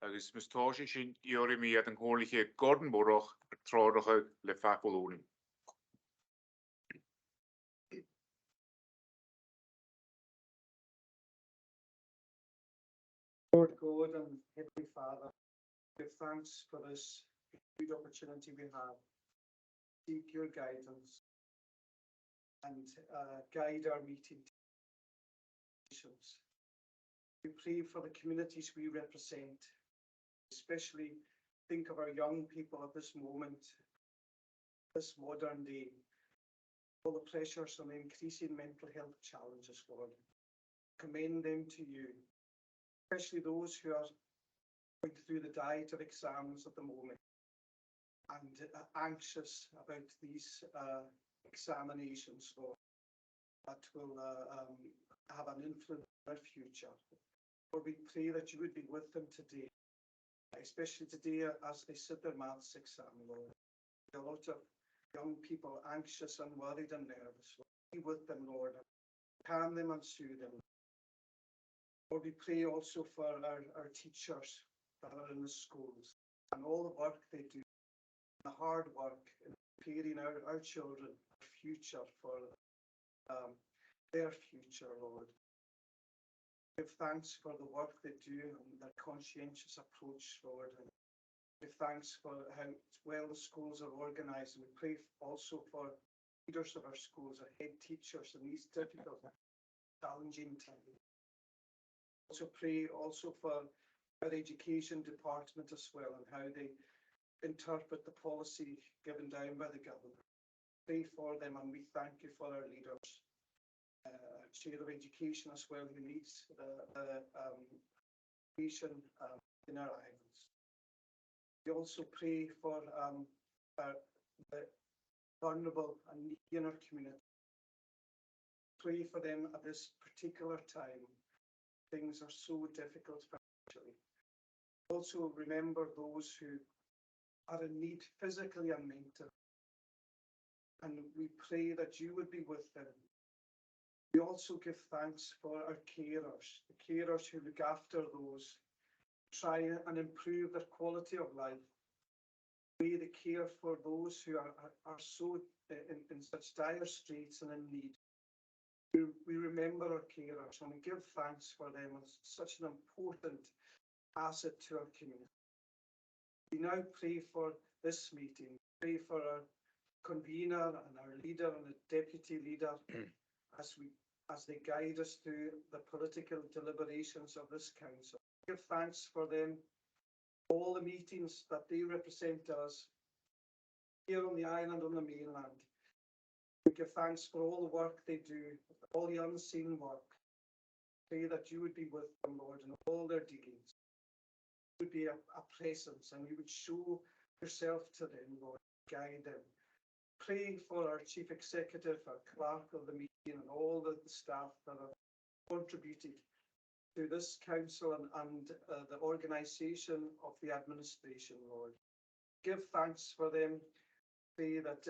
agus mistáisi sin iori mi at an hórliche Gordonborach trádacha le faculónim. Lord God and Heavenly Father, give thanks for this good opportunity we have. Seek your guidance and guide our meeting. We pray for the communities we represent, especially think of our young people at this moment, this modern day, all the pressures and increasing mental health challenges, Lord. Commend them to you, especially those who are going through the diet of exams at the moment and anxious about these examinations, Lord, that will have an influence on their future. Lord, we pray that you would be with them today, especially today as they sit their maths exam, Lord. A lot of young people anxious and worried and nervous. Lord, be with them, Lord, and calm them and soothe them. Lord, we pray also for our teachers that are in the schools and all the work they do, the hard work in preparing our children, our future for their future, Lord. Give thanks for the work they do and their conscientious approach, Lord. And give thanks for how well the schools are organised. And we pray also for leaders of our schools, our head teachers in these difficult, challenging times. Also pray also for our education department as well and how they interpret the policy given down by the government. Pray for them and we thank you for our leaders. Chair of Education as well, who leads education in our islands. We also pray for the vulnerable and needy in our community. Pray for them at this particular time. Things are so difficult financially. Also remember those who are in need physically and mentally. And we pray that you would be with them. We also give thanks for our carers, the carers who look after those, try and improve their quality of life. May they care for those who are so in such dire straits and in need. We remember our carers and we give thanks for them as such an important asset to our community. We now pray for this meeting, pray for our convener and our leader and the deputy leader as they guide us through the political deliberations of this council. Give thanks for them, all the meetings that they represent us here on the island, on the mainland. We give thanks for all the work they do, all the unseen work. Pray that you would be with them, Lord, in all their dealings. You would be a presence and you would show yourself to them, Lord, guide them. Pray for our chief executive, our clerk of the meeting, and all the staff that have contributed to this council and the organisation of the administration, Lord. Give thanks for them. Pray that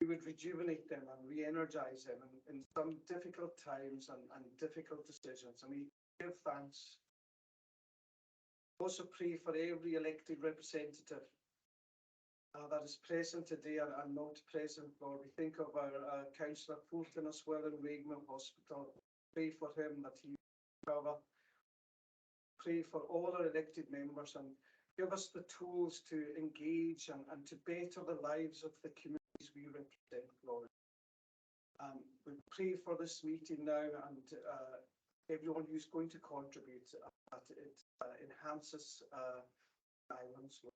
you would rejuvenate them and re-energise them in some difficult times and difficult decisions. And we give thanks. Also pray for every elected representative that is present today and not present, Lord. We think of our Councillor Fulton as well in Wakeman Hospital. Pray for him that he will recover. Pray for all our elected members and give us the tools to engage and to better the lives of the communities we represent, Lord. We pray for this meeting now and everyone who's going to contribute that it enhances islands, Lord.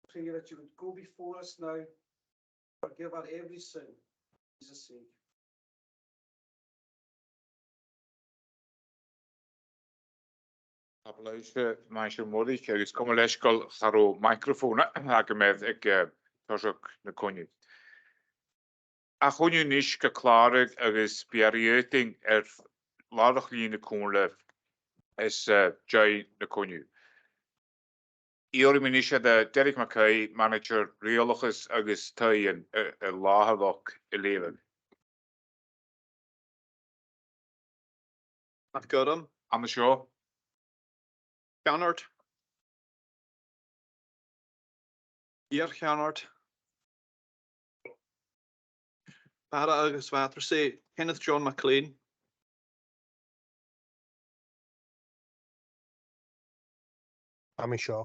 Pray that you would go before us now, forgive our every sin, in Jesus' sake. Applausje, meisje modig, agus kom leisgal charo microfoon ag med ag tosok na konju. A konju nish ka klarig agus biarieting ladach lína konle is jai na konju. Iori minisha the Derek Mackay manager reolochus agus taien lahadok 11. I've got him. On the show. Connard. Iar Cheanart. Para agus water say Kenneth John McLean. Amy Shaw.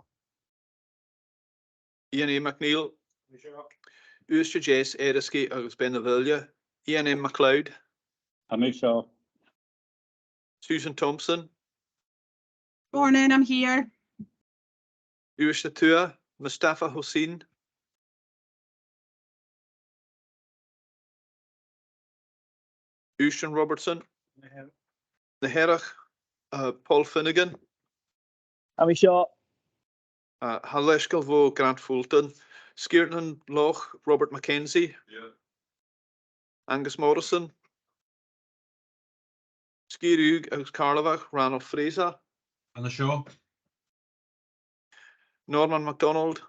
Ian A. McNeil. Uster Jace Eriski agus Benavilla. Ian M. McLeod. Amy Shaw. Susan Thompson. Morning, I'm here. Uster Tua. Mustafa Hussein. Ushton Robertson. Neherach. Paul Finnegan. Amy Shaw. Haleshkel vo Grant Fulton. Skiernan Loch Robert Mackenzie. Angus Morrison. Skirug agus Carlavach Ranulph Fraser. On the show. Norman MacDonald.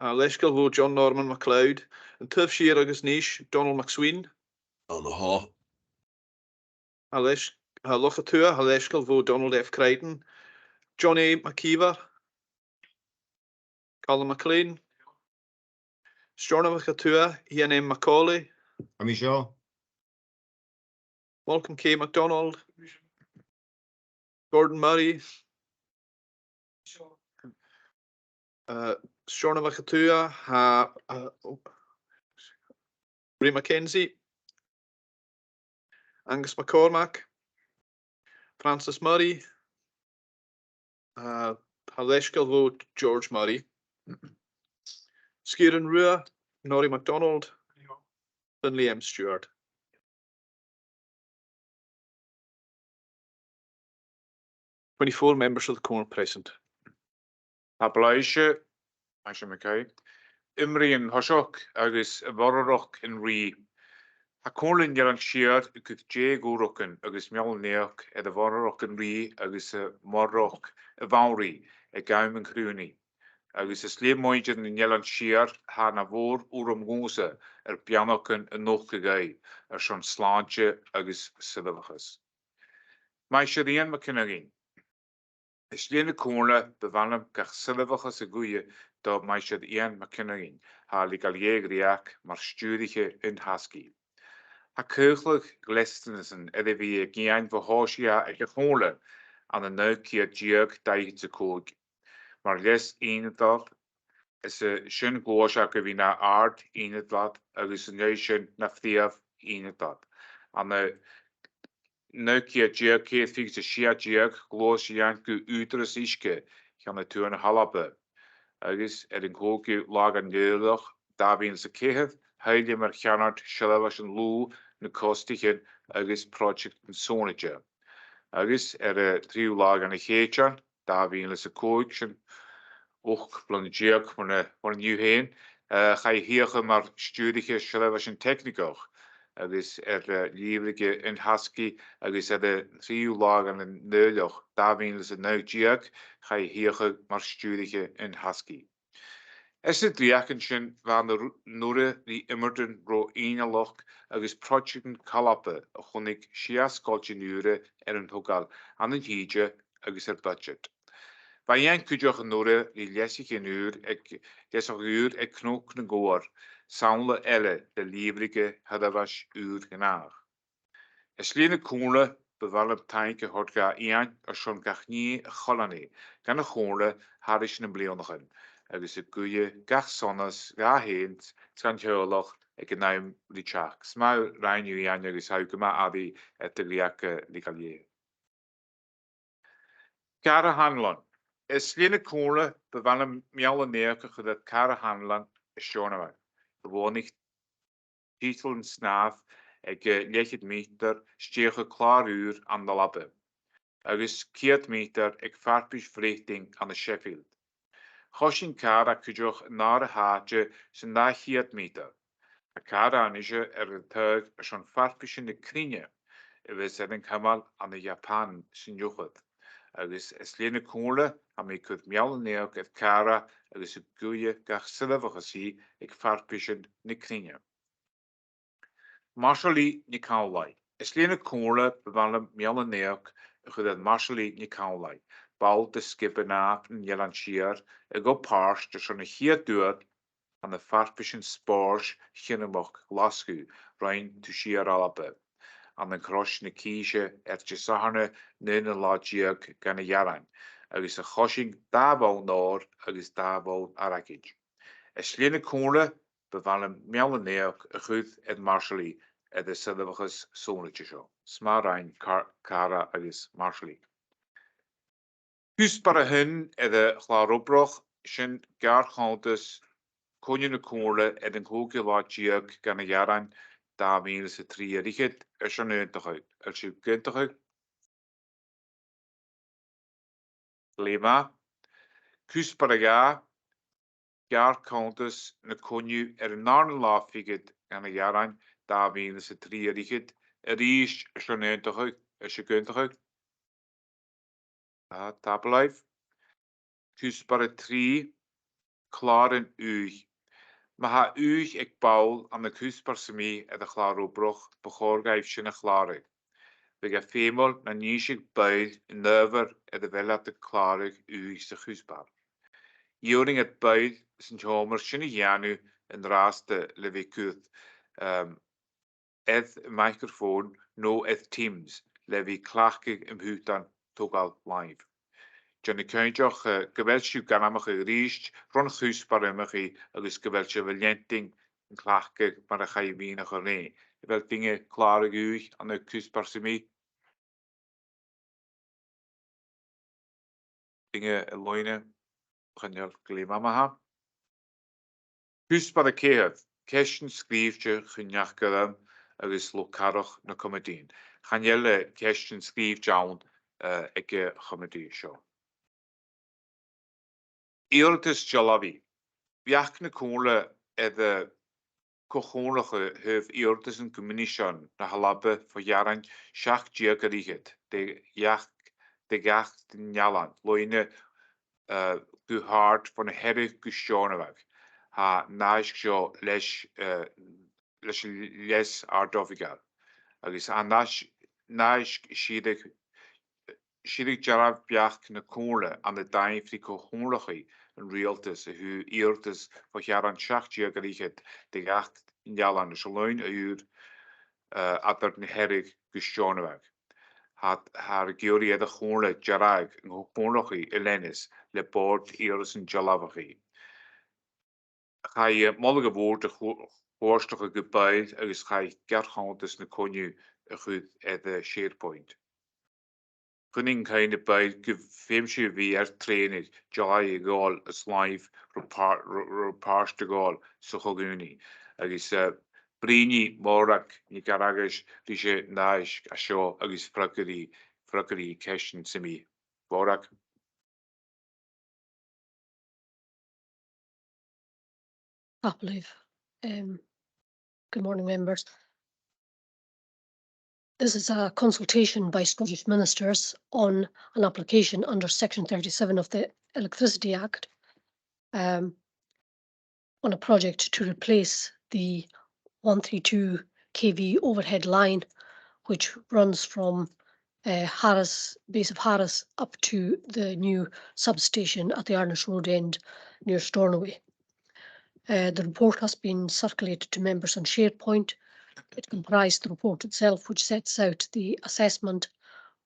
Leshkel vo John Norman MacLeod. And Tuff Shear agus Nish Donald McSween. On the hall. Lochatua Haleshkel vo Donald F. Crichton. John A. McKeever. Colin McLean. Stornamachatua Ian M. Macaulay. Amy Shaw. Malcolm K. MacDonald. Gordon Murray. Stornamachatua Ray Mackenzie. Angus McCormack. Francis Murray. Haleshkel vo George Murray. Skieran Rua, Norrie MacDonald, Finley M. Stewart. "24 members of the quorum present. Tablaise, Aisha McKay, Imri and Hoshok, agus Vororoch in Ree. Hakolin Yalan Siar, Kut J. Gorokin, agus Melneok, at the Vororoch in Ree, agus Morroch, a Vauri, a Gaum and Cruni. Agus slémoidjin in Eilean Siar ha na vor Gose pianochen en nochtgegai schon slaantje agus siddelachas. Mai Shireen McKinnagin. Slene koorle bewannen gach siddelachas goeie dat mai Shireen McKinnagin ha ligaliegriak maar studige in Husky. Ha keugelig glestenissen wie geen verhosia en gehoorle aan de neukier jerk tegen te koog. Maar les inderdaad is een goorzaak wie naar aard inderdaad is een nation naar vijf inderdaad. En de neukie jerk heeft zich de shia jerk gloos janku uterus iske gaan de tuin halabe. Is een hoge lager nederig daar wie ze keert heilige maar ganard shalawashen loo ne kostigen is project en zonetje. Is drie lager een geetje daar wie ze kookjen ook planetjeek van nieuw heen. Ga je hier maar studie schrijven technical. Is lieflijke in Husky. Is de drie lagen en nullig. Daar winnen ze nou jeek. Ga je hier maar studie in Husky. Is het reaction van de noorden die immerden ro eenelig. Is projecten kalappen. Gewoon ik schiaskoltje een hogal aan een hietje. Is het budget. Bij een kudjoch noorden die lesig een uur, ik knook een goor, saunle elle de liebrige hadavas uur genaar. Sline koele bevallen taike hort ga een schon gach nie cholane, kan een koele had ik een bleonigen. Is een goeie gach zonnes, ga heens, kan heurloch, ik naam die chak. Smaal rein nu aan is huikema adi et de liake ligalier. Kara handelen. Slene koele bevallen mialle neerke dat Kara handelen is schoonaweg. Gewoon niet titel en snaaf, ik leg het meter, steeg klaar uur aan de lappen. Is keert meter, ik vaartbus vlichting aan de Sheffield. Goshin Kara kujoch naar de haatje zijn daar 4 meter. Kara anisje het tuig schon vaartbus in de krinje. We zijn kamal aan de Japan zijn jochot. Is slene koele, am ik het mialle neerk het Kara, is een goeie gach silver zie, ik vaartbusje ne krinje. Marshali Nikolai. Slene koele bevallen mialle neerk, dat Marshali Nikolai. bal de skippen af nan Eilean Siar go pars de son hier duur an de farpischen spors chinnemach lasku rein to Siar alabe an den cross na kiise je saharne nune lagiag gan Eilean agus a choshing dabal nor agus dabal arakid. Sliene koele bevallen mealneok a goed et Marshally et de selvages sonetje show. Smarein cara agus Marshally. Húsbare hun et de chlarobroch sin garchantes konje na koele et een hoge lagiag gan Eilean da minus a 3 richet schon uit. Als je kunt toch Lema. Húsbare ja garchantes na konju een narne lafigit gan Eilean da minus a 3 richet is schon uit. Als je kunt toch tabelife. Húsbare 3 klaren uig. Maar ha uig ik bouw aan de húsbarsemi et de chlarobroch begorgaif sin a chlarig. We ga femol na nísig buid in never et de velat de klarig uig de húsbar. Joring het buid sin homer sin janu in raaste levikuth. Et microfoon no et Teams levi klachig im hutan togal live. Johnny Kuintjoch geweldsju gan amach richt ron húsbar imach agus geweldsje veljenting en klachig maar a chaimine goré. Wel dingen klarig uig aan de húsbarsemi. Dingen loine gaan je glimama ha. Húsbar a kehet. Keshen skriefje genjachkelem agus lokaroch na comedien. Gaan jelle keshen skriefjaun ikke comedie show. Eertes jalavi. Biach na koele et de kochonige hef eertes een communishan na halabe voor jaren shach jiageriget. De gacht in Eilean. Loine gu hard van de herre gushoneweg. Ha naisk jo les ardovigal. Agus a naisk Shirig jarab biach na koele aan de daimfri kochonige een realtes hu eertes voor jaren shach jiageriget. De gacht in Eilean is alleen uur ader na herre gushoneweg. Had haar georie de koele jarag en kochonige Elenis le boord eerdes in Jalavagie. Ga je mollige woorden voorstige gebuid agus ga je gerchantes na konju goed at de SharePoint. Gunning kind of bij gefilmje wie trainer jai goal as live repart de goal so hoguni. Agus brini morak ni garagish rishe naish a show agus fragri question simi morak. I believe. Good morning, members. This is a consultation by Scottish ministers on an application under Section 37 of the Electricity Act on a project to replace the 132 kV overhead line, which runs from base of Harris up to the new substation at the Arnish Road end near Stornoway. The report has been circulated to members on SharePoint. It comprised the report itself, which sets out the assessment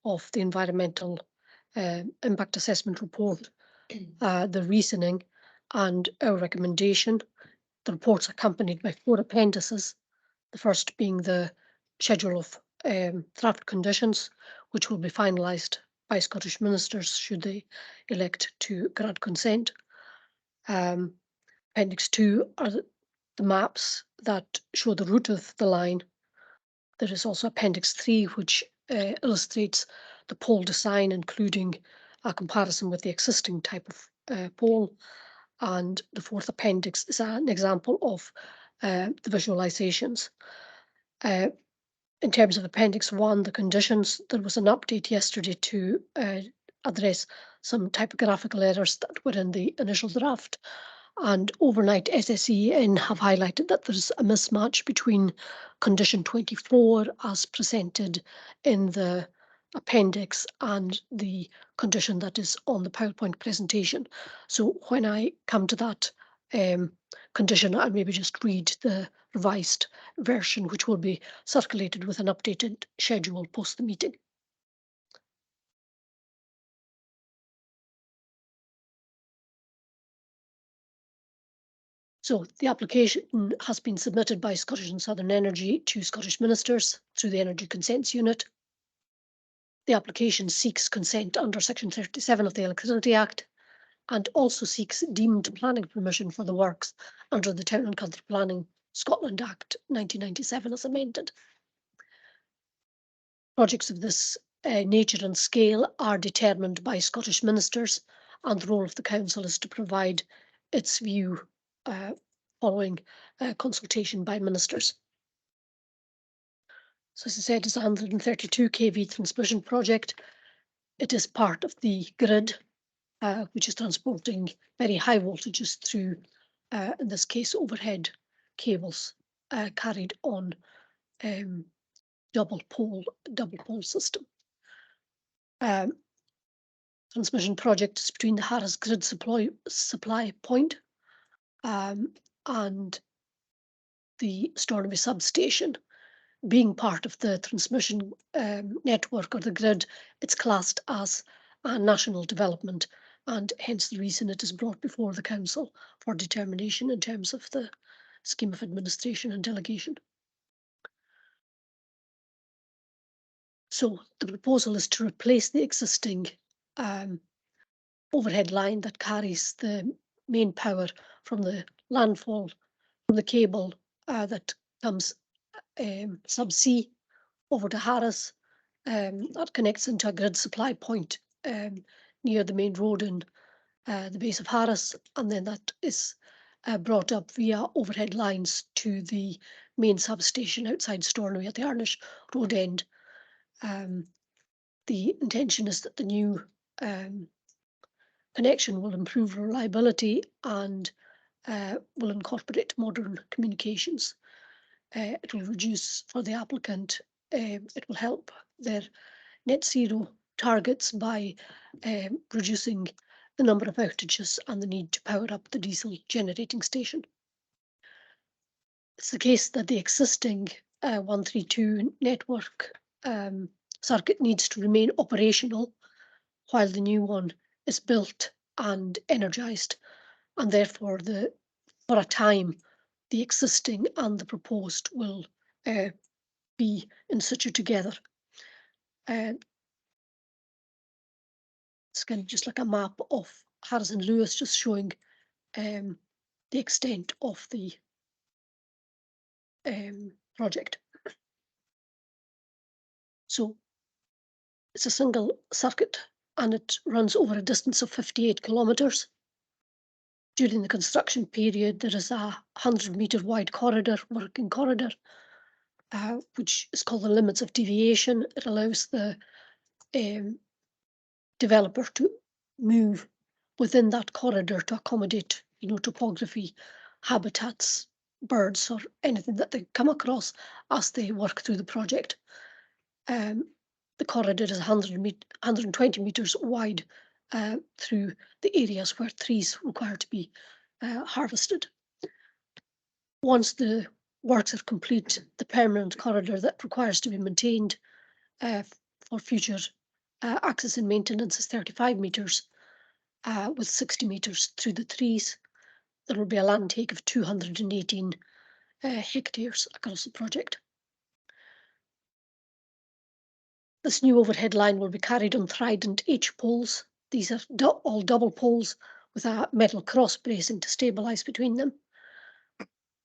of the environmental impact assessment report, the reasoning and our recommendation. The report's accompanied by 4 appendices, the first being the schedule of draft conditions, which will be finalised by Scottish ministers should they elect to grant consent. Appendix 2 are the maps that show the route of the line. There is also Appendix 3, which illustrates the pole design, including a comparison with the existing type of pole. And the 4th appendix is an example of the visualizations. In terms of Appendix 1, the conditions, there was an update yesterday to address some typographical errors that were in the initial draft. And overnight SSEN have highlighted that there's a mismatch between condition 24 as presented in the appendix and the condition that is on the PowerPoint presentation. So when I come to that condition, I'll maybe just read the revised version, which will be circulated with an updated schedule post the meeting. So the application has been submitted by Scottish and Southern Energy to Scottish ministers through the Energy Consents Unit. The application seeks consent under Section 37 of the Electricity Act and also seeks deemed planning permission for the works under the Town and Country Planning Scotland Act 1997 as amended. Projects of this nature and scale are determined by Scottish ministers, and the role of the Council is to provide its view following consultation by ministers. So as I said, it's a 132 kV transmission project. It is part of the grid, which is transporting very high voltages through, in this case, overhead cables carried on double pole system. Transmission project is between the Harris grid supply point and the Stornoway substation. Being part of the transmission network or the grid, it's classed as a national development, and hence the reason it is brought before the Council for determination in terms of the scheme of administration and delegation. So the proposal is to replace the existing overhead line that carries the main power from the landfall, from the cable that comes subsea over to Harris, that connects into a grid supply point near the main road in the base of Harris, and then that is brought up via overhead lines to the main substation outside Stornoway at the Arnish Road end. The intention is that the new connection will improve reliability and will incorporate modern communications. It will reduce for the applicant, it will help their net zero targets by reducing the number of outages and the need to power up the diesel generating station. It's the case that the existing 132 network circuit needs to remain operational while the new one is built and energised, and therefore for a time the existing and the proposed will be in situ together. It's kind of just like a map of Harris and Lewis, just showing the extent of the project. So it's a single circuit and it runs over a distance of 58 kilometres. During the construction period, there is a 100-metre wide corridor, working corridor, which is called the limits of deviation. It allows the developer to move within that corridor to accommodate, topography, habitats, birds, or anything that they come across as they work through the project. The corridor is 120 metres wide through the areas where trees require to be harvested. Once the works are complete, the permanent corridor that requires to be maintained for future access and maintenance is 35 metres with 60 metres through the trees. There will be a land take of 218 hectares across the project. This new overhead line will be carried on Trident H poles. These are all double poles with a metal cross bracing to stabilise between them.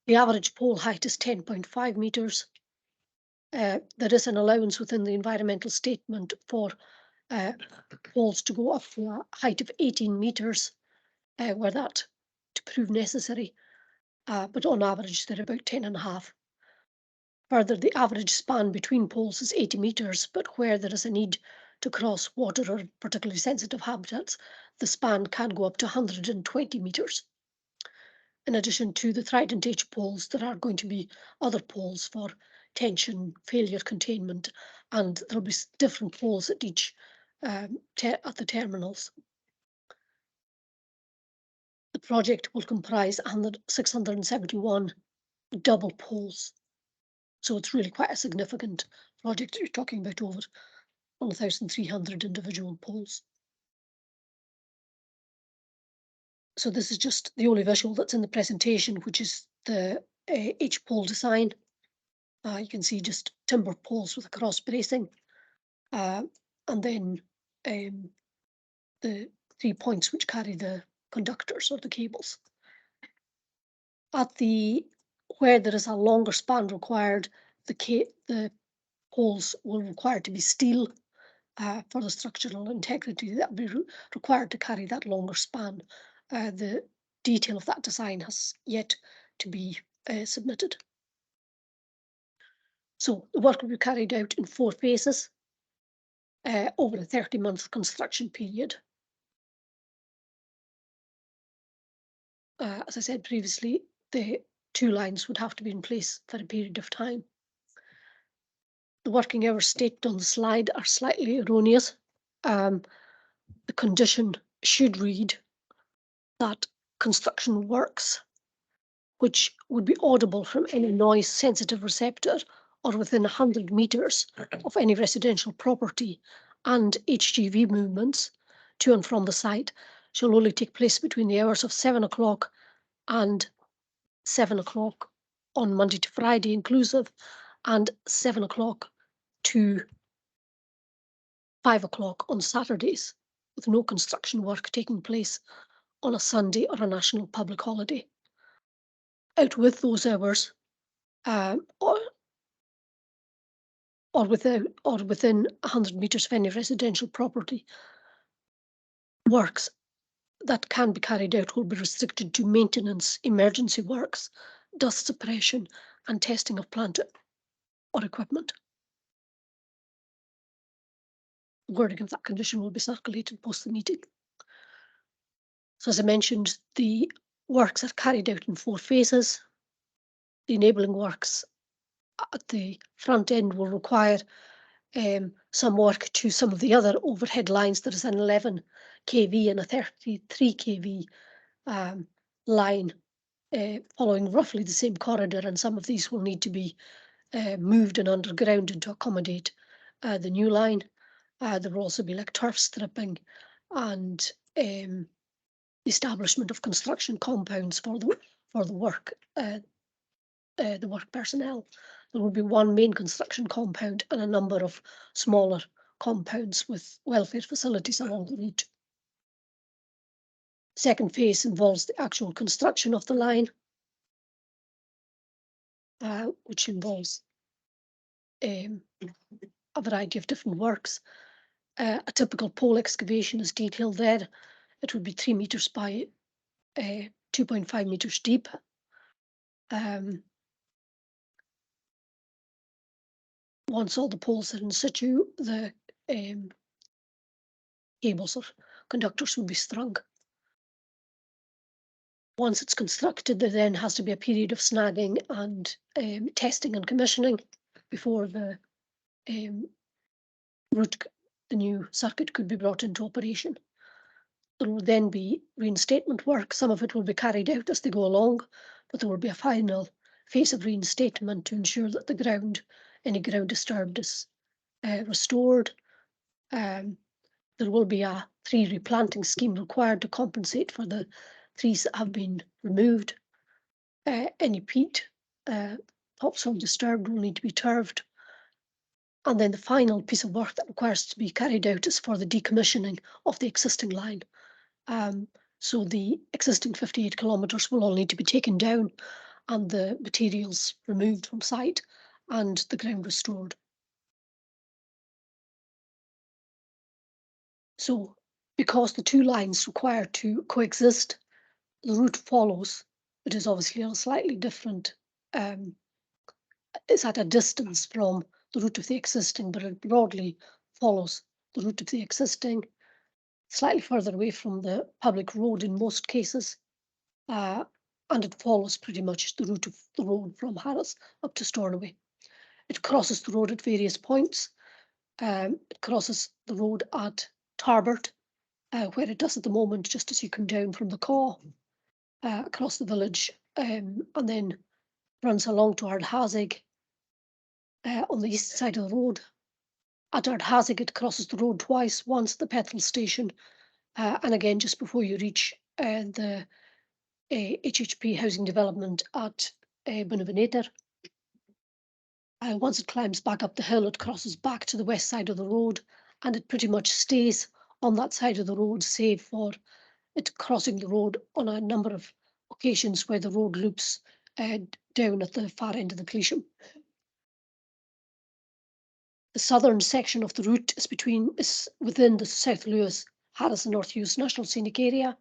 The average pole height is 10.5 metres. There is an allowance within the environmental statement for poles to go up to a height of 18 metres, where that to prove necessary, but on average they're about 10.5. Further, the average span between poles is 80 metres, but where there is a need to cross water or particularly sensitive habitats, the span can go up to 120 metres. In addition to the Trident H poles, there are going to be other poles for tension, failure containment, and there'll be different poles at each at the terminals. The project will comprise 671 double poles. So it's really quite a significant project. You're talking about over 1,300 individual poles. So this is just the only visual that's in the presentation, which is the each pole design. You can see just timber poles with a cross bracing, and then the 3 points which carry the conductors or the cables. At where there is a longer span required, the poles will require to be steel for the structural integrity that will be required to carry that longer span. The detail of that design has yet to be submitted. So the work will be carried out in 4 phases over a 30-month construction period. As I said previously, the 2 lines would have to be in place for a period of time. The working hours stated on the slide are slightly erroneous. The condition should read that construction works which would be audible from any noise sensitive receptor or within 100 meters of any residential property, and HGV movements to and from the site shall only take place between the hours of 7 o'clock and 7 o'clock on Monday to Friday inclusive, and 7 o'clock to 5 o'clock on Saturdays, with no construction work taking place on a Sunday or a national public holiday. Out with those hours, or within 100 meters of any residential property, works that can be carried out will be restricted to maintenance, emergency works, dust suppression, and testing of plant or equipment. Wording of that condition will be circulated post the meeting. So as I mentioned, the works are carried out in 4 phases. The enabling works at the front end will require some work to some of the other overhead lines. There is an 11 kV and a 33 kV line following roughly the same corridor, and some of these will need to be moved and undergrounded to accommodate the new line. There will also be like turf stripping and the establishment of construction compounds for the work personnel. There will be 1 main construction compound and a number of smaller compounds with welfare facilities along the route. Second phase involves the actual construction of the line, which involves a variety of different works. A typical pole excavation is detailed there. It would be 3 meters by 2.5 meters deep. Once all the poles are in situ, the cables or conductors will be strung. Once it's constructed, there then has to be a period of snagging and testing and commissioning before the new circuit could be brought into operation. There will then be reinstatement work. Some of it will be carried out as they go along, but there will be a final phase of reinstatement to ensure that any ground disturbed is restored. There will be a tree replanting scheme required to compensate for the trees that have been removed. Any peat, topsoil disturbed, will need to be turved. And then the final piece of work that requires to be carried out is for the decommissioning of the existing line. So the existing 58 kilometres will all need to be taken down and the materials removed from site and the ground restored. So because the 2 lines require to coexist, the route follows. It is obviously on a slightly different, it's at a distance from the route of the existing, but it broadly follows the route of the existing, slightly further away from the public road in most cases, and it follows pretty much the route of the road from Harris up to Stornoway. It crosses the road at various points. It crosses the road at Tarbert, where it does at the moment, just as you come down from the Caw, across the village, and then runs along to Ardhazig on the east side of the road. At Ardhazig, it crosses the road twice, once at the petrol station, and again just before you reach the HHP housing development at Bunnavenator. Once it climbs back up the hill, it crosses back to the west side of the road, and it pretty much stays on that side of the road, save for it crossing the road on a number of occasions where the road loops down at the far end of the Cleasham. The southern section of the route is within the South Lewis, Harris and North Hughes National Scenic Area.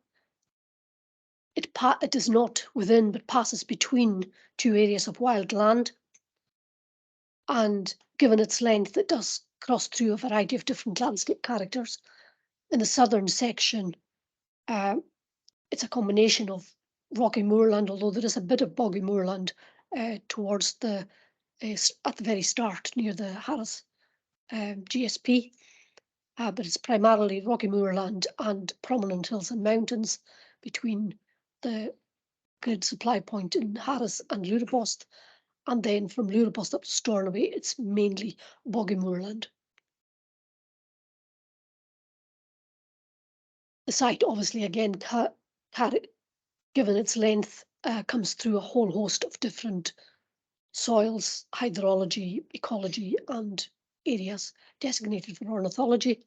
It is not within, but passes between two areas of wild land. And given its length, it does cross through a variety of different landscape characters. In the southern section, it's a combination of rocky moorland, although there is a bit of boggy moorland towards at the very start near the Harris GSP, but it's primarily rocky moorland and prominent hills and mountains between the grid supply point in Harris and Luripost, and then from Luripost up to Stornoway, it's mainly boggy moorland. The site, obviously, again, given its length, comes through a whole host of different soils, hydrology, ecology, and areas designated for ornithology.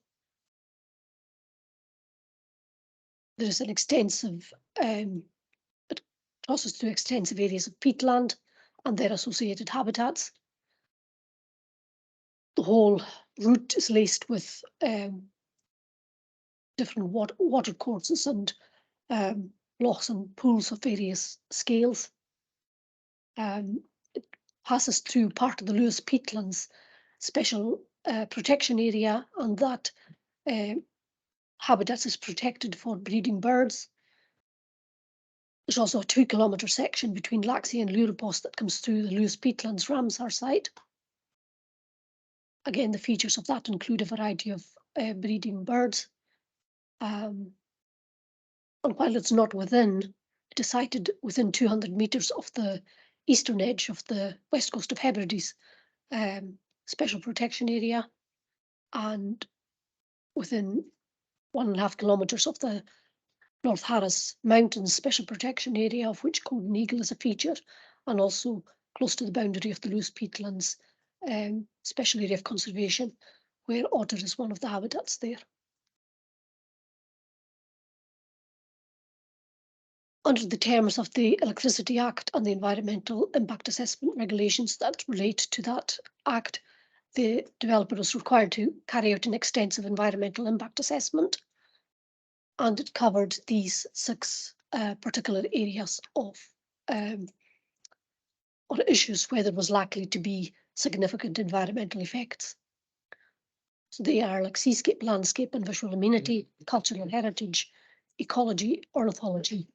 There is an extensive, it crosses through extensive areas of peatland and their associated habitats. The whole route is laced with different water courses and lochs and pools of various scales. It passes through part of the Lewis Peatlands special protection area, and that habitat is protected for breeding birds. There's also a 2 kilometre section between Laxey and Luripost that comes through the Lewis Peatlands Ramsar site. Again, the features of that include a variety of breeding birds. And while it's not within, it is sited within 200 metres of the eastern edge of the west coast of Hebrides special protection area, and within 1.5 kilometres of the North Harris Mountains special protection area, of which Golden Eagle is a feature, and also close to the boundary of the Lewis Peatlands special area of conservation, where otter is one of the habitats there. Under the terms of the Electricity Act and the Environmental Impact Assessment regulations that relate to that Act, the developer is required to carry out an extensive environmental impact assessment, and it covered these 6 particular areas of or issues where there was likely to be significant environmental effects. So they are like seascape, landscape and visual amenity, cultural heritage, ecology, ornithology,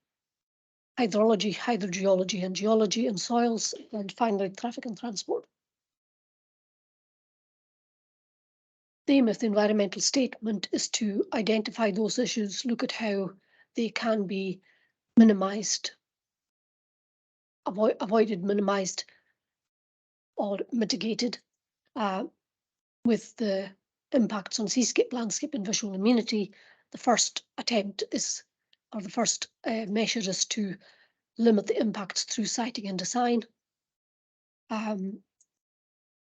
hydrology, hydrogeology and geology, and soils, and finally traffic and transport. The aim of the environmental statement is to identify those issues, look at how they can be minimised, avoided, minimised or mitigated with the impacts on seascape, landscape and visual amenity. The first attempt is, or the first measure is to limit the impacts through siting and design.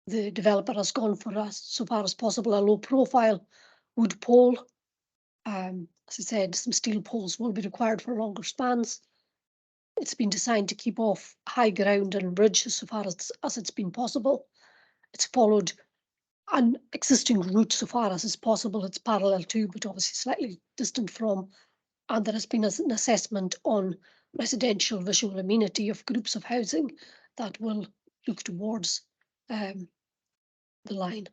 The developer has gone for, so far as possible, a low profile wood pole. As I said, some steel poles will be required for longer spans. It's been designed to keep off high ground and bridges so far as it's been possible. It's followed an existing route so far as is possible. It's parallel to, but obviously slightly distant from, and there has been an assessment on residential visual amenity of groups of housing that will look towards the line.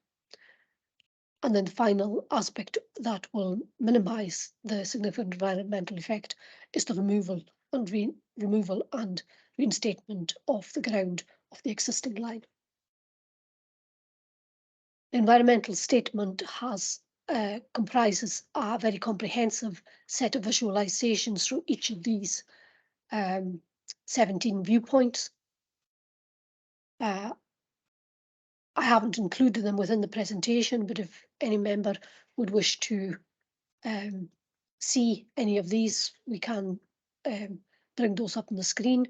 And then the final aspect that will minimise the significant environmental effect is the removal and reinstatement of the ground of the existing line. The environmental statement comprises a very comprehensive set of visualizations through each of these 17 viewpoints. I haven't included them within the presentation, but if any member would wish to see any of these, we can bring those up on the screen.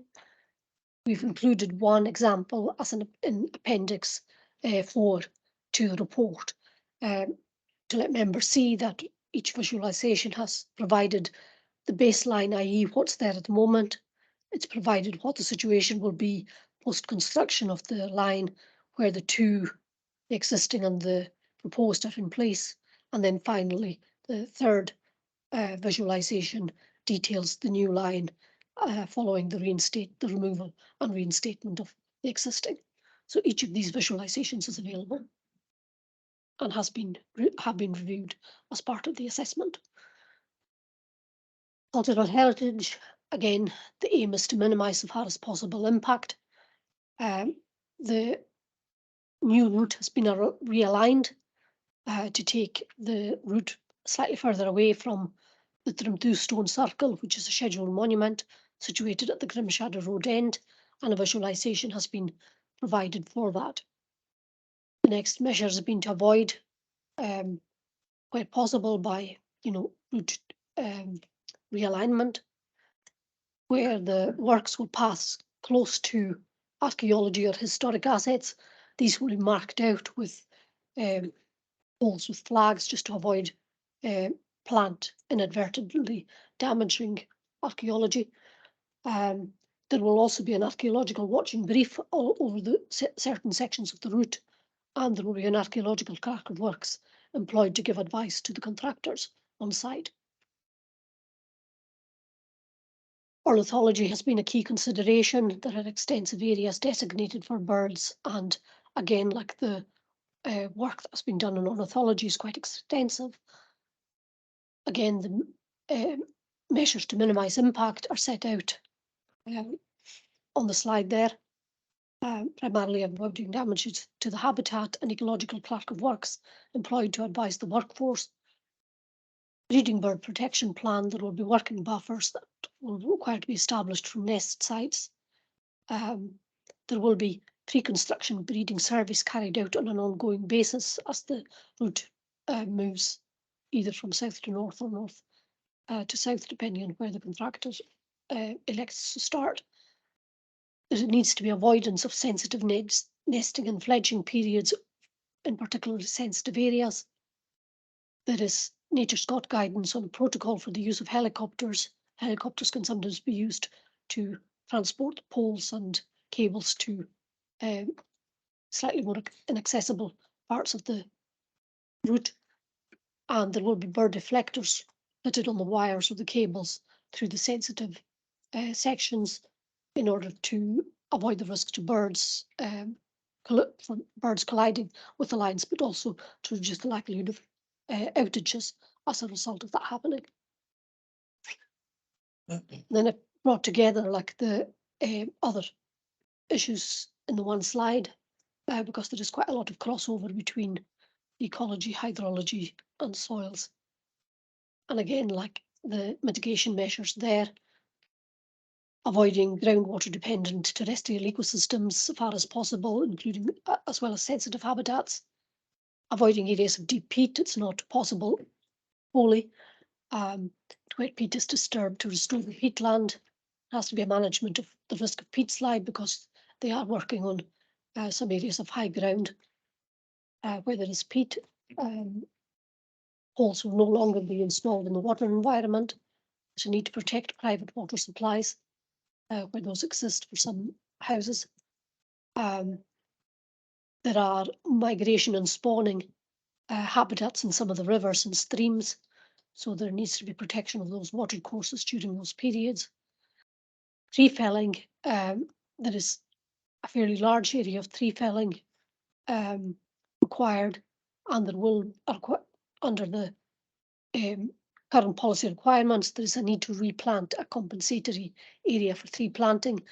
We've included one example as in Appendix 4 to the report to let members see that each visualisation has provided the baseline, i.e. what's there at the moment. It's provided what the situation will be post-construction of the line, where the existing and the proposed are in place. And then finally, the third visualisation details the new line following the removal and reinstatement of the existing. So each of these visualizations is available and have been reviewed as part of the assessment. Cultural heritage, again, the aim is to minimise the far as possible impact. The new route has been realigned to take the route slightly further away from the Trimthu Stone Circle, which is a scheduled monument situated at the Grimshadder Road end, and a visualisation has been provided for that. The next measures have been to avoid, where possible, by route realignment, where the works will pass close to archaeology or historic assets. These will be marked out with poles with flags, just to avoid plant inadvertently damaging archaeology. There will also be an archaeological watching brief all over the certain sections of the route, and there will be an archaeological clerk of works employed to give advice to the contractors on site. Ornithology has been a key consideration. There are extensive areas designated for birds, and again, like the work that's been done on ornithology is quite extensive. Again, the measures to minimise impact are set out on the slide there, primarily avoiding damages to the habitat, and ecological clerk of works employed to advise the workforce. Breeding bird protection plan, there will be working buffers that will require to be established from nest sites. There will be pre-construction breeding service carried out on an ongoing basis as the route moves either from south to north or north to south, depending on where the contractor elects to start. There needs to be avoidance of sensitive nesting and fledging periods in particularly sensitive areas. There is Nature's got guidance on a protocol for the use of helicopters. Helicopters can sometimes be used to transport poles and cables to slightly more inaccessible parts of the route. And there will be bird deflectors fitted on the wires of the cables through the sensitive sections in order to avoid the risk to birds, from birds colliding with the lines, but also to reduce the likelihood of outages as a result of that happening. Then it brought together like the other issues in the one slide, because there is quite a lot of crossover between ecology, hydrology and soils. And again, like the mitigation measures there, avoiding groundwater dependent terrestrial ecosystems so far as possible, including as well as sensitive habitats. Avoiding areas of deep peat, it's not possible wholly. Where peat is disturbed, to restore the peatland. There has to be a management of the risk of peat slide, because they are working on some areas of high ground where there is peat. Poles will no longer be installed in the water environment. There's a need to protect private water supplies where those exist for some houses. There are migration and spawning habitats in some of the rivers and streams, so there needs to be protection of those water courses during those periods. Tree felling, there is a fairly large area of tree felling required, and there will, under the current policy requirements, there is a need to replant a compensatory area for tree planting.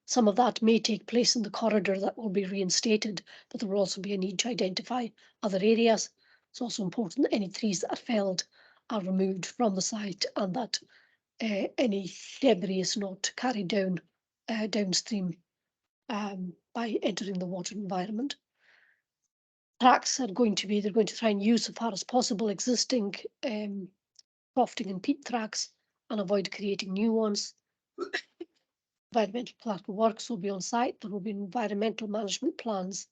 Some of that may take place in the corridor that will be reinstated, but there will also be a need to identify other areas. It's also important that any trees that are felled are removed from the site and that any debris is not carried down downstream by entering the water environment. Tracks are going to be, they're going to try and use so far as possible existing crofting and peat tracks and avoid creating new ones. Environmental collateral works will be on site. There will be environmental management plans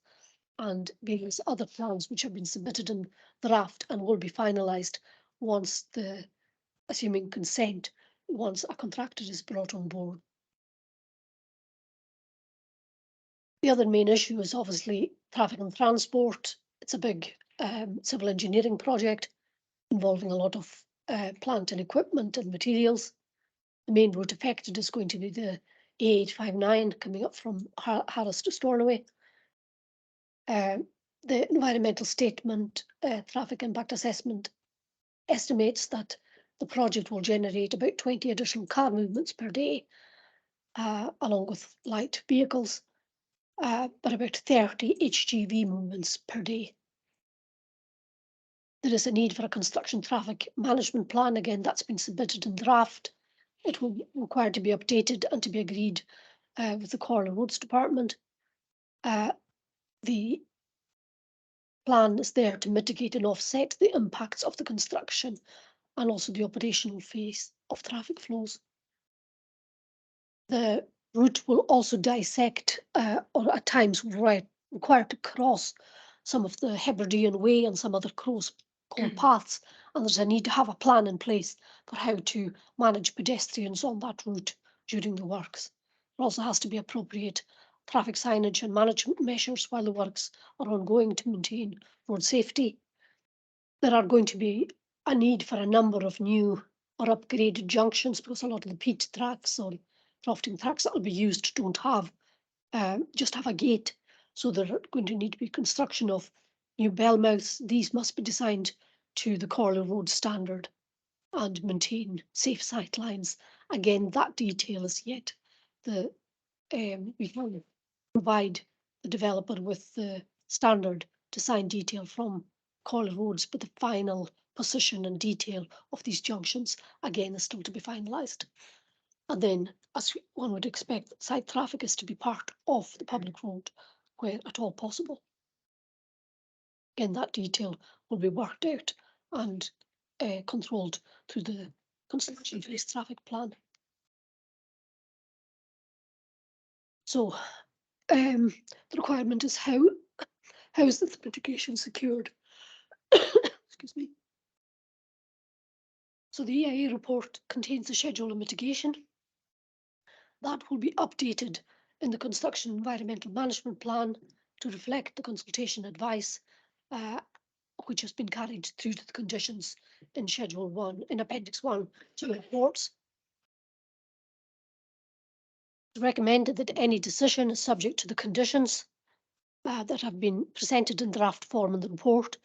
and various other plans which have been submitted in draft and will be finalised once assuming consent, once a contractor is brought on board. The other main issue is obviously traffic and transport. It's a big civil engineering project involving a lot of plant and equipment and materials. The main route affected is going to be the A859 coming up from Harris to Stornoway. The environmental statement, traffic impact assessment estimates that the project will generate about 20 additional car movements per day, along with light vehicles, but about 30 HGV movements per day. There is a need for a construction traffic management plan. Again, that's been submitted in draft. It will be required to be updated and to be agreed with the Comhairle Roads Department. The plan is there to mitigate and offset the impacts of the construction and also the operational phase of traffic flows. The route will also dissect or at times required to cross some of the Hebridean Way and some other close paths, and there's a need to have a plan in place for how to manage pedestrians on that route during the works. There also has to be appropriate traffic signage and management measures while the works are ongoing to maintain road safety. There are going to be a need for a number of new or upgraded junctions because a lot of the peat tracks or crofting tracks that will be used don't have just have a gate, so there are going to need to be construction of new bell mouths. These must be designed to the Comhairle Road standard and maintain safe sight lines. Again, that detail is yet we can provide the developer with the standard design detail from Comhairle Roads, but the final position and detail of these junctions again is still to be finalised. And then, as one would expect, site traffic is to be part of the public road where at all possible. Again, that detail will be worked out and controlled through the construction phase traffic plan. So the requirement is how is the mitigation secured? Excuse me. So the EIA report contains a schedule of mitigation. That will be updated in the construction environmental management plan to reflect the consultation advice which has been carried through to the conditions in Schedule 1, in Appendix 1 to the reports. It's recommended that any decision is subject to the conditions that have been presented in draft form in the report.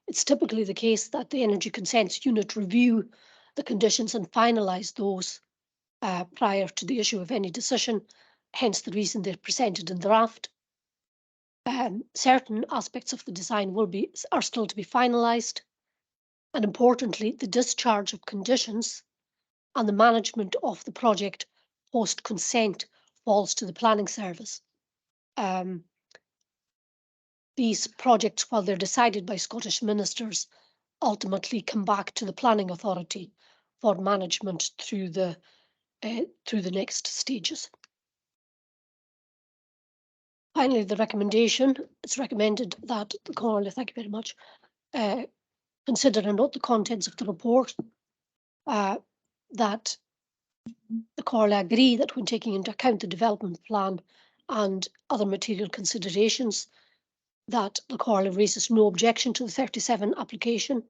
It's typically the case that the Energy Consents Unit review the conditions and finalise those prior to the issue of any decision, hence the reason they're presented in draft. Certain aspects of the design are still to be finalised, and importantly, the discharge of conditions and the management of the project post consent falls to the planning service. These projects, while they're decided by Scottish ministers, ultimately come back to the planning authority for management through the next stages. Finally, the recommendation, it's recommended that the Comhairle, thank you very much, consider and note the contents of the report, that the Comhairle agree that when taking into account the development plan and other material considerations, that the Comhairle raises no objection to the 37 application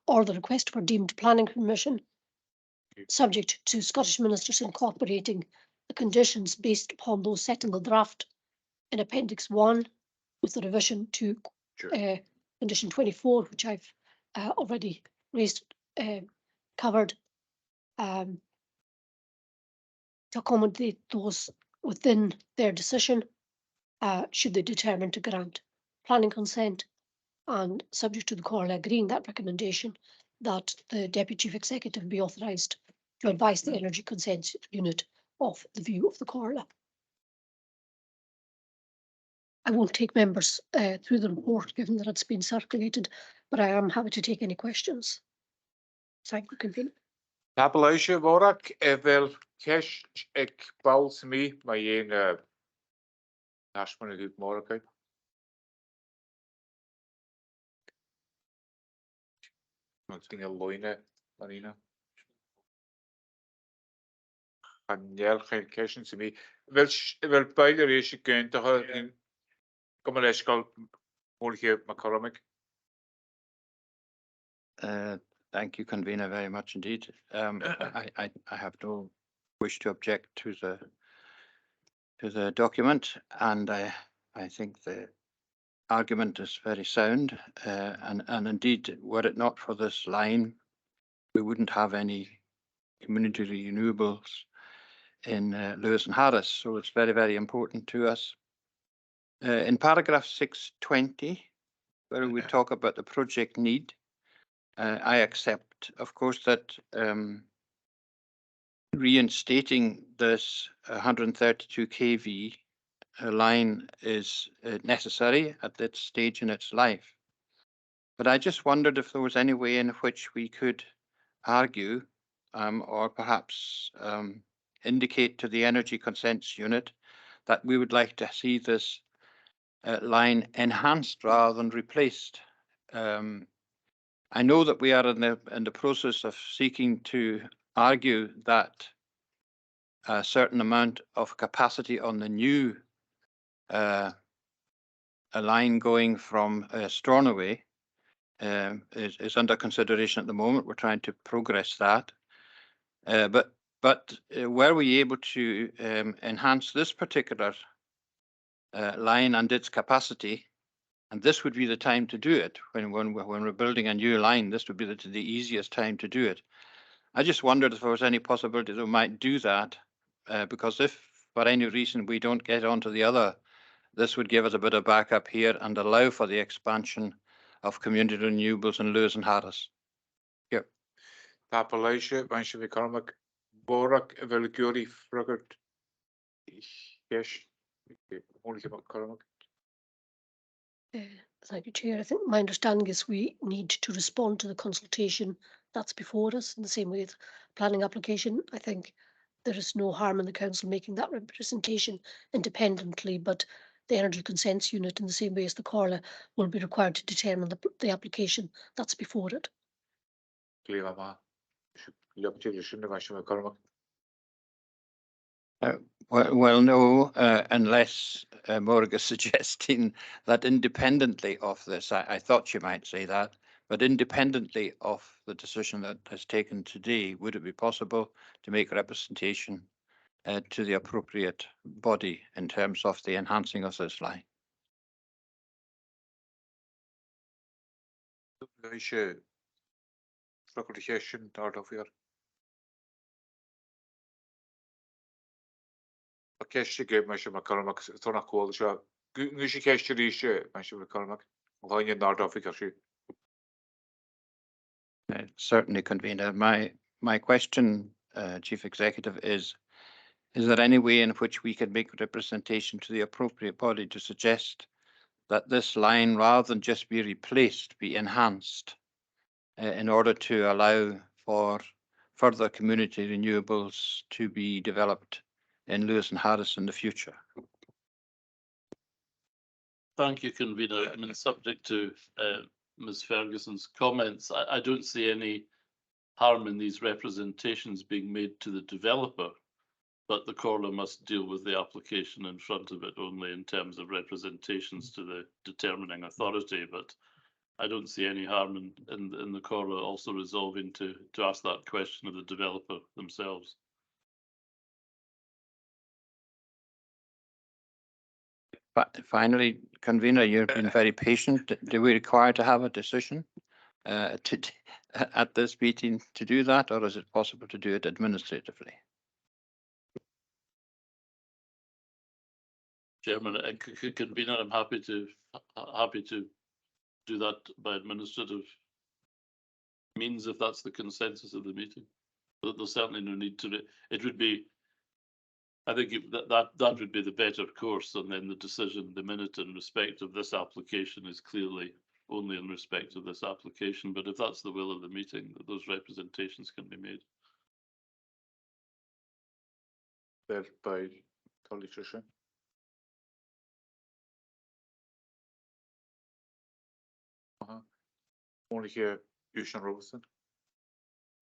or the request for deemed planning permission, subject to Scottish ministers incorporating the conditions based upon those set in the draft in Appendix 1 with the revision to Condition 24, which I've already covered, to accommodate those within their decision, should they determine to grant planning consent, and subject to the Comhairle agreeing that recommendation, that the Deputy Chief Executive be authorised to advise the Energy Consent Unit of the view of the Comhairle. I won't take members through the report, given that it's been circulated, but I am happy to take any questions. Thank you, Convener. Tablaisje vorak fel cesh ag bals mi mae un nasman ag morak. Mae'n ting y lwyne, Marina. Chanel chael cesh yn sy'n mi. Fel baid yr eisiau gynt o'ch Comhairle ysgol mwlch McCormick. Thank you, Convener, very much indeed. I have no wish to object to the document, and I think the argument is very sound. And indeed, were it not for this line, we wouldn't have any community renewables in Lewis and Harris. So it's very, very important to us. In paragraph 620, where we talk about the project need, I accept, of course, that reinstating this 132 kV line is necessary at this stage in its life. But I just wondered if there was any way in which we could argue or perhaps indicate to the Energy Consents Unit that we would like to see this line enhanced rather than replaced. I know that we are in the process of seeking to argue that a certain amount of capacity on the new a line going from Stornoway is under consideration at the moment. We're trying to progress that. But were we able to enhance this particular line and its capacity, and this would be the time to do it when we're building a new line, this would be the easiest time to do it. I just wondered if there was any possibility that we might do that, because if for any reason we don't get onto the other, this would give us a bit of backup here and allow for the expansion of community renewables in Lewis and Harris. Yep. Tablaisje, Mansje McCormick, vorak fel gyri ffragart. Yes. Mwlch McCormick. Thank you, Chair. I think my understanding is we need to respond to the consultation that's before us in the same way as planning application. I think there is no harm in the council making that representation independently, but the Energy Consents Unit, in the same way as the Comhairle, will be required to determine the application that's before it. Clear, ma. McCormick. Well, no, unless Morgan is suggesting that independently of this, I thought you might say that, but independently of the decision that is taken today, would it be possible to make representation to the appropriate body in terms of the enhancing of this line? Cesh ag Mansje McCormick, thona cool seo. Gúisi cesh ríise, Mansje McCormick. Láine nárdófik ar siú. Certainly, Convener. My question, Chief Executive, is there any way in which we can make representation to the appropriate body to suggest that this line, rather than just be replaced, be enhanced in order to allow for further community renewables to be developed in Lewis and Harris in the future? Thank you, Convener. I mean, subject to Ms. Ferguson's comments, I don't see any harm in these representations being made to the developer, but the Comhairle must deal with the application in front of it only in terms of representations to the determining authority. But I don't see any harm in the Comhairle also resolving to ask that question of the developer themselves. But finally, Convener, you've been very patient. Do we require to have a decision at this meeting to do that, or is it possible to do it administratively? Chairman and convener, I'm happy to do that by administrative means if that's the consensus of the meeting. But there's certainly no need to. It would be. I think that would be the better course, and then the decision, the minute in respect of this application, is clearly only in respect of this application. But if that's the will of the meeting, that those representations can be made. There by Tolly. Only here, Usian Robertson.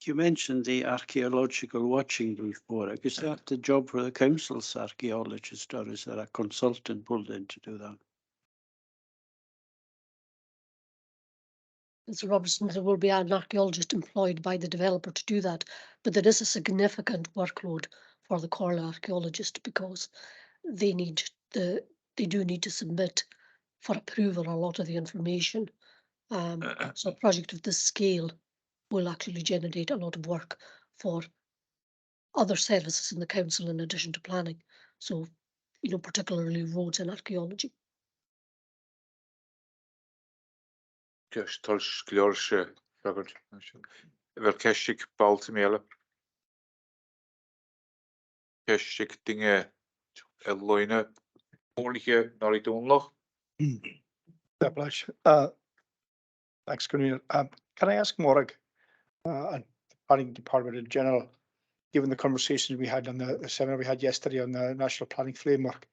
You mentioned the archaeological watching before. Is that the job for the council's archaeologist, or is there a consultant pulled in to do that? Mr. Robertson, there will be an archaeologist employed by the developer to do that, but there is a significant workload for the Comhairle archaeologist because they do need to submit for approval a lot of the information. So a project of this scale will actually generate a lot of work for other services in the council in addition to planning. So, you know, particularly roads and archaeology. Just Tolsh Gliorsche, Robert. Verkeshik Baltimore. Keshik Dinge Eloine. Only here, Nori Dunloch. Thanks, Convener. Can I ask Morag and the Planning Department in general, given the conversations we had on the seminar we had yesterday on the National Planning Framework,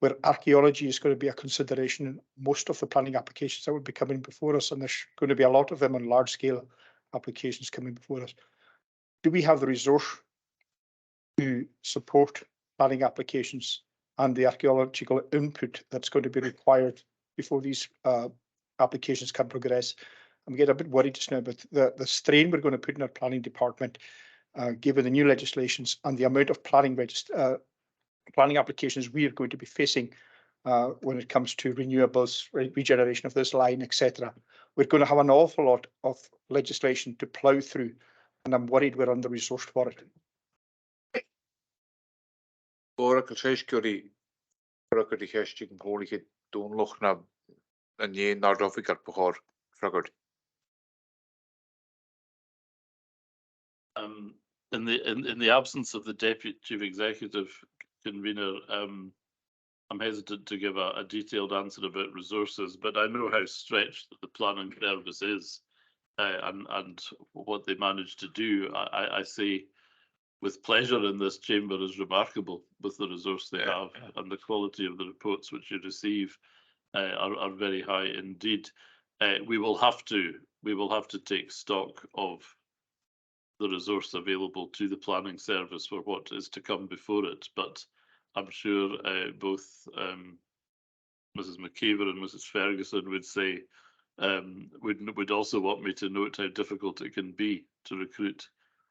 where archaeology is going to be a consideration in most of the planning applications that would be coming before us, and there's going to be a lot of them on large scale applications coming before us. Do we have the resource to support planning applications and the archaeological input that's going to be required before these applications can progress? I'm getting a bit worried just now about the strain we're going to put in our planning department, given the new legislations and the amount of planning applications we are going to be facing when it comes to renewables, regeneration of this line, etc. We're going to have an awful lot of legislation to plough through, and I'm worried we're under-resourced for it. Oracle Cheshkuri, Oracle the Heshik and Holy Dunloch na and ye Nordoficat Pohor, Frogger. In the absence of the Deputy Chief Executive Convener, I'm hesitant to give a detailed answer about resources, but I know how stretched the planning service is and what they managed to do. I say with pleasure in this chamber is remarkable with the resource they have, and the quality of the reports which you receive are very high indeed. We will have to take stock of the resource available to the planning service for what is to come before it, but I'm sure both Mrs. McKeever and Mrs. Ferguson would say would also want me to note how difficult it can be to recruit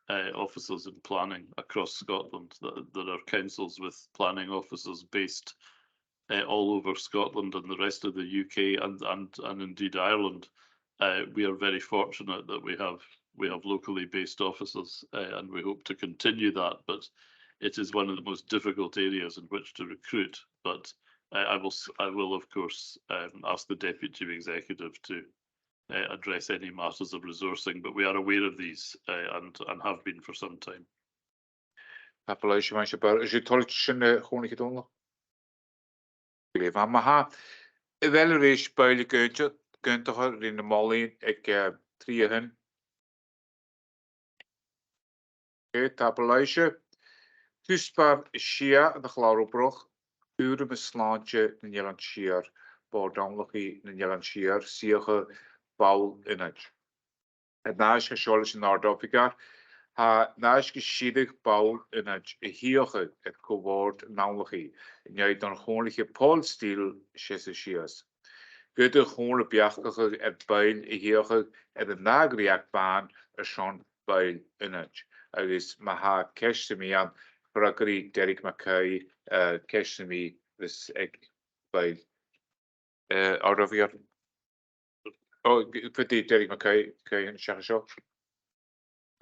officers in planning across Scotland. There are councils with planning officers based all over Scotland and the rest of the UK and indeed Ireland. We are very fortunate that we have locally based officers, and we hope to continue that. But it is one of the most difficult areas in which to recruit. But I will of course ask the Deputy Chief Executive to address any matters of resourcing. But we are aware of these and have been for some time. Appellation manche bar is Tolshin Honig Dunloch. Leave on Maha. Evaluation by the Gunter in the Molly, ek 3 hen. Appellation. Tuspar Shia the Chlorobroch, Ure Beslantje in Eilean Siar, Bordamlochi in Eilean Siar, Siege Baul in it. Het naast geschollen in Noord-Afrika, ha naast geschiedig Baul in het Hiege, het Cowoord Namlochi, en jij dan gewoonlijke Poolstil Chessischias. Goede gewone bjachtige het Bail Hiege en de nagriakbaan er schon Bail in het. Er is Maha Kestemian. Braggery, Derek Mackay, Keshami, this egg by out of here. Oh, put the Derek Mackay, and Shahashaw.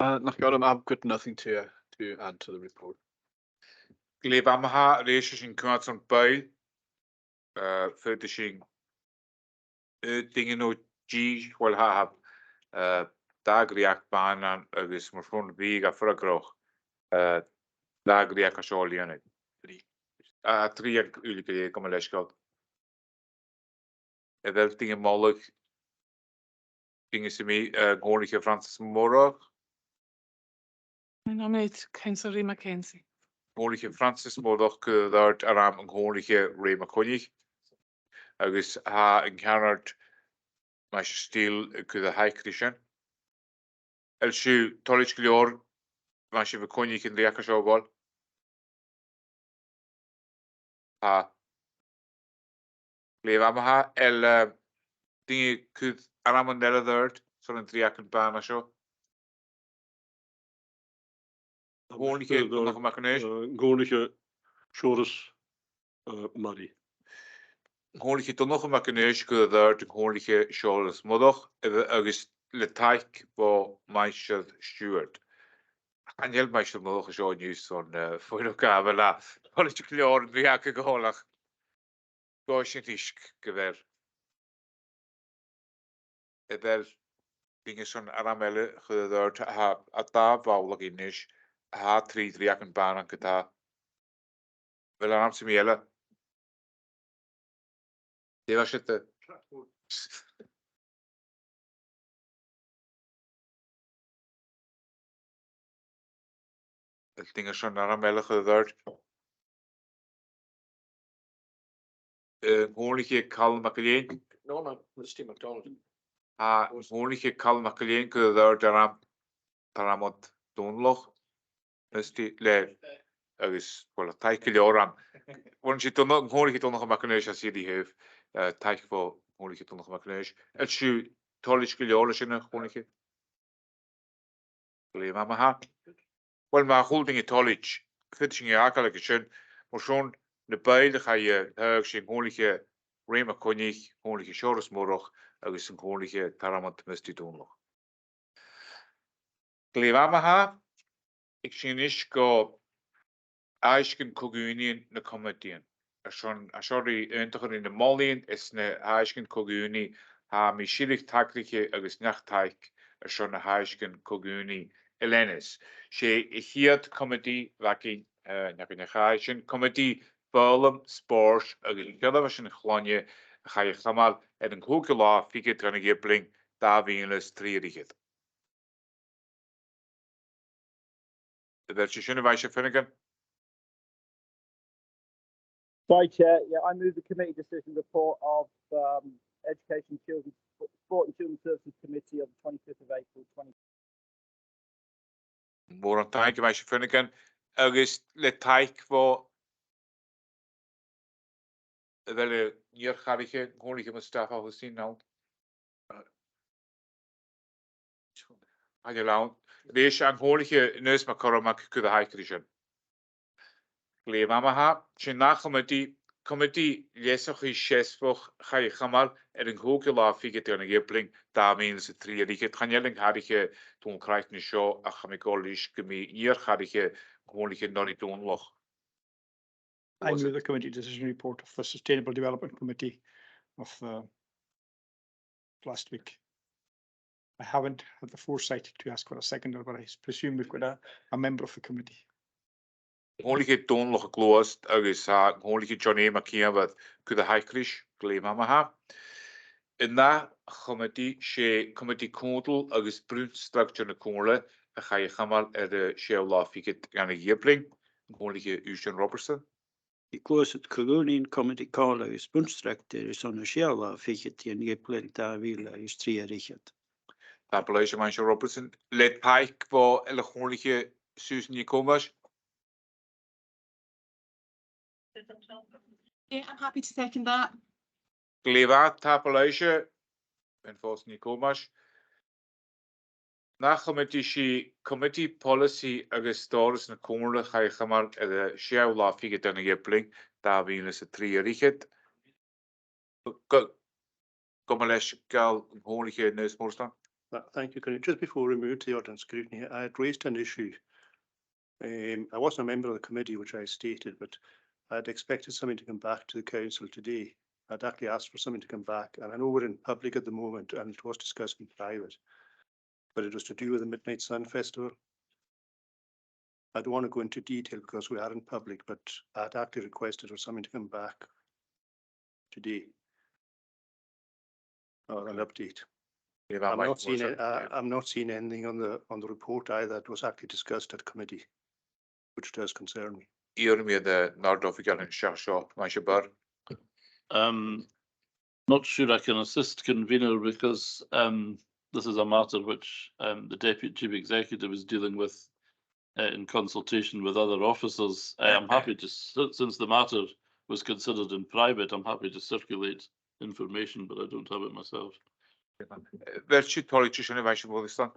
I've got nothing to add to the report. Glebamaha, Rashis in Kunatson Bay, fetishing dingen no G wel ha dagriach banan agus mar fron big a fragroch dagriach a sholian a tri ulike kom leskal wel dingen mogelijk dingen ze mee goorlijke Francis Morag Mijn naam is Councillor Mackenzie. goorlijke Francis Morag daar aram een goorlijke Ray Konig agus ha een Canard maar stil de haikrishan als je tollage gloor maar je Konig in de jakasjouwbal ha leef aan ha el dingen kud aram een derde derd zo'n triaken baan zo goorlijke nog maar kunnen Goorlijke Shores Marie. goorlijke toch nog een makineus kud daar de goorlijke shoulders moedig agus le taik bo Michael Stewart en heel Michael modig zo nieuws van voor elkaar la politieke jaren wie ik geholig goosjenisk gewer wel dingen zo'n aramelle gedurt ha ata bouwelijk in is ha tri een baan aan keta wel aan ze miele die was het dingen zo'n aramelle gedurt goorlijke kalmakleen No, Mr. McDonald. ha goorlijke kalmakleen gedurt daramot doenloch is die le agus wel taikele oran want je toch nog goorlijke toch nog een makineus als je die heeft taik voor goorlijke toch nog een makineus als je tollage gelioles in een goorlijke leef maar ha wel maar goed dingen tollage fitting je akelijk schön maar zo'n de beide ga je je goorlijke Rema Konig goorlijke shores morog agus een goorlijke taramot mist die doen nog leef maar ha ik zie niet go Aisken Cogunion na comedian. Sorry, eindiger in de Molien is na Aisken Coguni ha mi shirig takliche agus nachtaik schon na Aisken Coguni Elenis. She hiert comedy waki na bin Aisken comedy Berlem sport agus gada was in glanje ga je gamal en een hoekela fike dran gepling daar wienles trierigit. Dat je schöne weisje Finnegan. Sorry, Chair. Yeah, I move the committee decision report of Education, Sport and Children's Services Committee of the 25th of April 20. More on time, weisje Finnegan. Agus le taik voor wel hier ga ik gewoon niet met staf al gezien nou. Had je laat. Deze aan hoorlijke neus maar karamak kunnen haikrishen. Leef maar ha. Je na comedy leesig is chesvoch ga je gamal een hoge lafige tegen gepling daarmee ze drie die het ganjeling had ik toen krijgt een show achamicolis gemi hier ga ik gewoon nog niet doen nog. I move the committee decision report of the Sustainable Development Committee of last week. I haven't had the foresight to ask for a seconder, but I presume we've got a member of the committee. Gewoon doen nog closed, agus gewoon Johnny McKean wat kunnen haikrish gleem maar ha. En na committee kondel agus brun structure na koele ga je gamal de show lafike gaan gepling gewoon Eugene Robertson. Because het Cogunion Comedy Call is bunstrakter is on a shell fiket in geplant daar wil is trierichet. Tabulation Manche Robertson. Let Pike voor gewoon Susan Nicomas. Yeah, I'm happy to second that. Gleva tabulation en volgens Nicomas. Na committee policy agus stores na koele ga je gamal de show lafike dan gepling daar wil is het trierichet. Kom les gal gewoon neus moorstaan. Thank you, Colonel. Just before we move to the ordinance scrutiny, I had raised an issue. I wasn't a member of the committee, which I stated, but I had expected something to come back to the council today I'd actually asked for something to come back, and I know we're in public at the moment, and it was discussed in private, but it was to do with the Midnight Sun Festival. I don't want to go into detail because we are in public, but I'd actually requested for something to come back today. Or an update. I'm not seeing anything on the report either. It was actually discussed at committee, which does concern me. I'r mi the Nord Officer yn Siar, mae'n siŵr. Not sure I can assist convener because this is a matter which the Deputy Chief Executive is dealing with in consultation with other officers. I am happy to, since the matter was considered in private, I'm happy to circulate information, but I don't have it myself. Fel si politician yn faes yn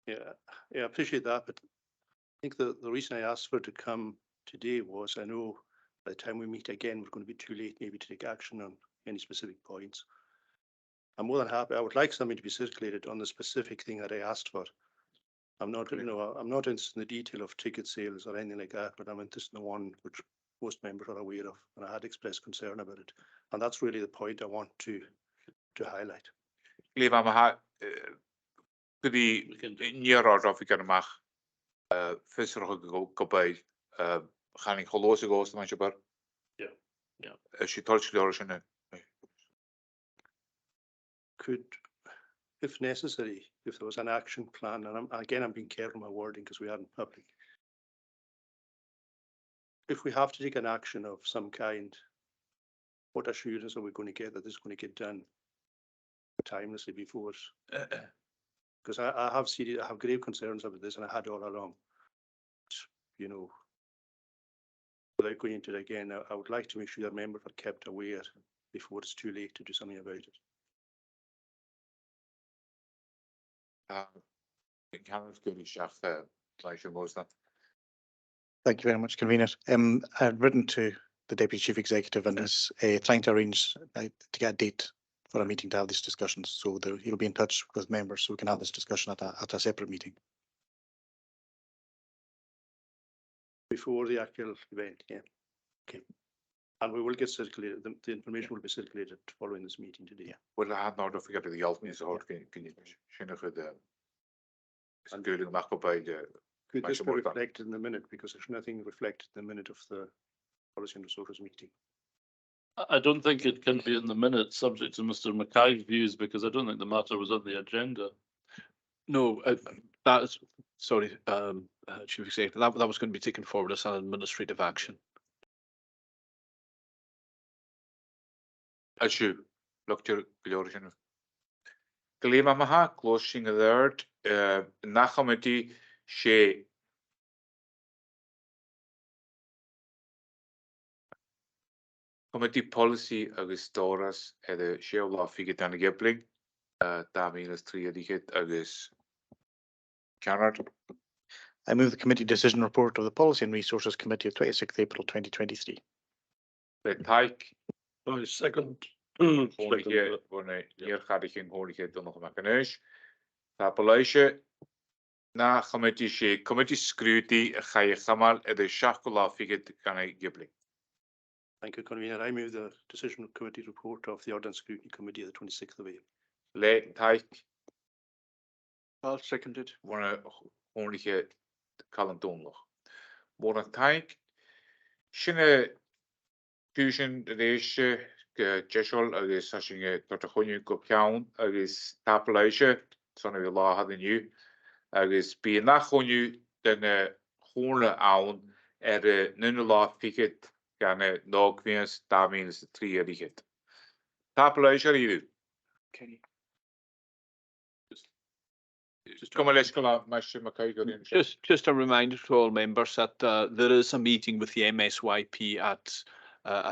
Yeah, I appreciate that, but I think the reason I asked for it to come today was I know by the time we meet again, we're going to be too late maybe to take action on any specific points. I'm more than happy. I would like something to be circulated on the specific thing that I asked for. I'm not, I'm not interested in the detail of ticket sales or anything like that, but I'm interested in the one which most members are aware of, and I had expressed concern about it. And that's really the point I want to highlight. Leif am ha, gyda ni'r o'r officer ymach, ffysr o'ch gobai, chaning cholos y gos yma'n siŵr. Yeah. Si torch lior sy'n Could, if necessary, if there was an action plan, and I'm being careful with my wording because we are in public. If we have to take an action of some kind, what assurance are we going to get that this is going to get done timelessly before us? Because I have grave concerns about this, and I had all along. You know, without going into it again, I would like to make sure that members are kept aware before it's too late to do something about it. Thank you very much, convener. I've written to the Deputy Chief Executive and is trying to arrange to get a date for a meeting to have these discussions. So he'll be in touch with members so we can have this discussion at a separate meeting. Before the actual event, yeah. Okay. And we will get circulated, the information will be circulated following this meeting today. Yeah. Well, I had not forget the Alpine, so can you Could this be reflected in the minute, because there's nothing reflected in the minute of the Policy and Resources meeting? I don't think it can be in the minutes, subject to Mr. Mackay's views, because I don't think the matter was on the agenda. No, that is, sorry, Chief Executive, that was going to be taken forward as an administrative action. As you look to the origin. Gleam Maha, closing alert, Nachamati, she. Committee policy Augustoras at the share law figure and gambling. That means 3 ediket August. Canard. I move the committee decision report of the Policy and Resources Committee of 26th April 2023. The Tyke. Second. Honig hier, hier ga ik in honig hier dan nog maar kennis. Tapelijstje. Na committee scrutiny ga je gamal de shakola figure kan ik gambling. Thank you, convener. I move the decision committee report of the Ordnance Scrutiny Committee of the 26th of April. Le Tyke. I'll second it. Wanna only get Calandon nog. Wanna Tyke. Shine fusion the Jeshol agus sashing Dr. Honyu go count agus tapalaisha son of the law had the new agus be nach Honyu then horn own at a nunula picket can dog means that means 3 ediket. Tapalaisha you. Okay. Just come let's go Just a reminder to all members that there is a meeting with the MSYP at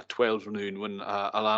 12 noon when Alana